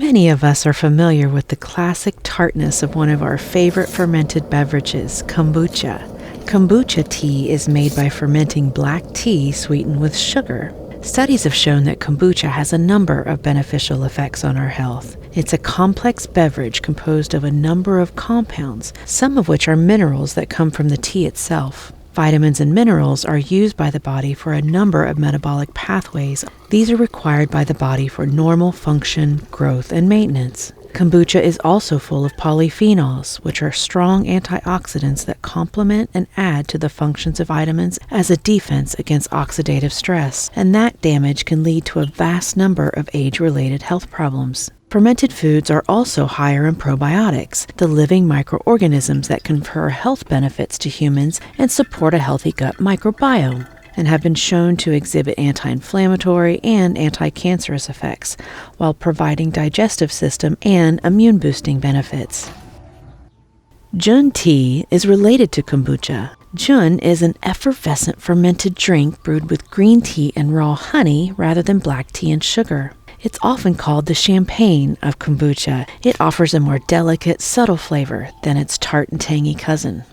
Many of us are familiar with the classic tartness of one of our favorite fermented beverages, kombucha. Kombucha tea is made by fermenting black tea sweetened with sugar. Studies have shown that kombucha has a number of beneficial effects on our health. It's a complex beverage composed of a number of compounds, some of which are minerals that come from the tea itself. Vitamins and minerals are used by the body for a number of metabolic pathways. These are required by the body for normal function, growth, and maintenance. Kombucha is also full of polyphenols, which are strong antioxidants that complement and add to the functions of vitamins as a defense against oxidative stress, and that damage can lead to a vast number of age-related health problems. Fermented foods are also higher in probiotics, the living microorganisms that confer health benefits to humans and support a healthy gut microbiome, and have been shown to exhibit anti-inflammatory and anti-cancerous effects, while providing digestive system and immune-boosting benefits. Jun tea is related to kombucha. Jun is an effervescent fermented drink brewed with green tea and raw honey rather than black tea and sugar. It's often called the champagne of kombucha. It offers a more delicate, subtle flavor than its tart and tangy cousin.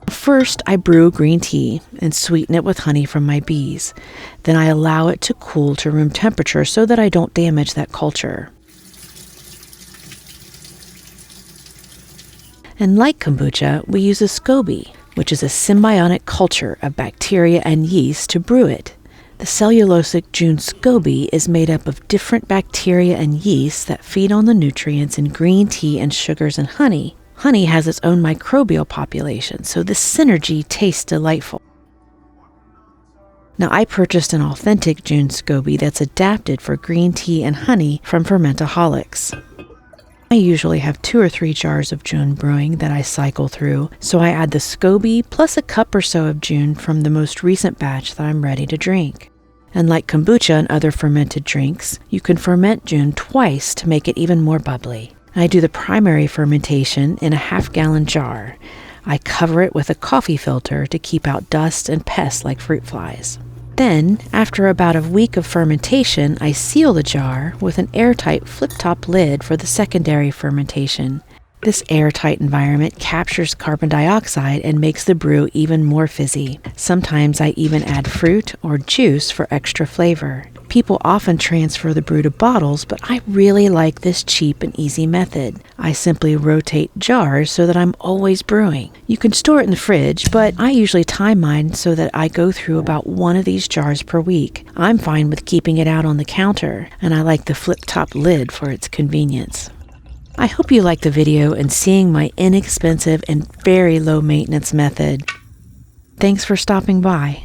First, I brew green tea and sweeten it with honey from my bees. Then I allow it to cool to room temperature so that I don't damage that culture. And like kombucha, we use a SCOBY, which is a symbiotic culture of bacteria and yeast to brew it. The cellulosic Jun SCOBY is made up of different bacteria and yeast that feed on the nutrients in green tea and sugars and honey. Honey has its own microbial population, so the synergy tastes delightful. Now, I purchased an authentic Jun SCOBY that's adapted for green tea and honey from Fermentaholics. I usually have 2 or 3 jars of Jun brewing that I cycle through, so I add the SCOBY plus a cup or so of Jun from the most recent batch that I'm ready to drink. And like kombucha and other fermented drinks, you can ferment Jun twice to make it even more bubbly. I do the primary fermentation in a half-gallon jar. I cover it with a coffee filter to keep out dust and pests like fruit flies. Then, after about a week of fermentation, I seal the jar with an airtight flip-top lid for the secondary fermentation. This airtight environment captures carbon dioxide and makes the brew even more fizzy. Sometimes I even add fruit or juice for extra flavor. People often transfer the brew to bottles, but I really like this cheap and easy method. I simply rotate jars so that I'm always brewing. You can store it in the fridge, but I usually time mine so that I go through about 1 of these jars per week. I'm fine with keeping it out on the counter, and I like the flip-top lid for its convenience. I hope you liked the video and seeing my inexpensive and very low maintenance method. Thanks for stopping by.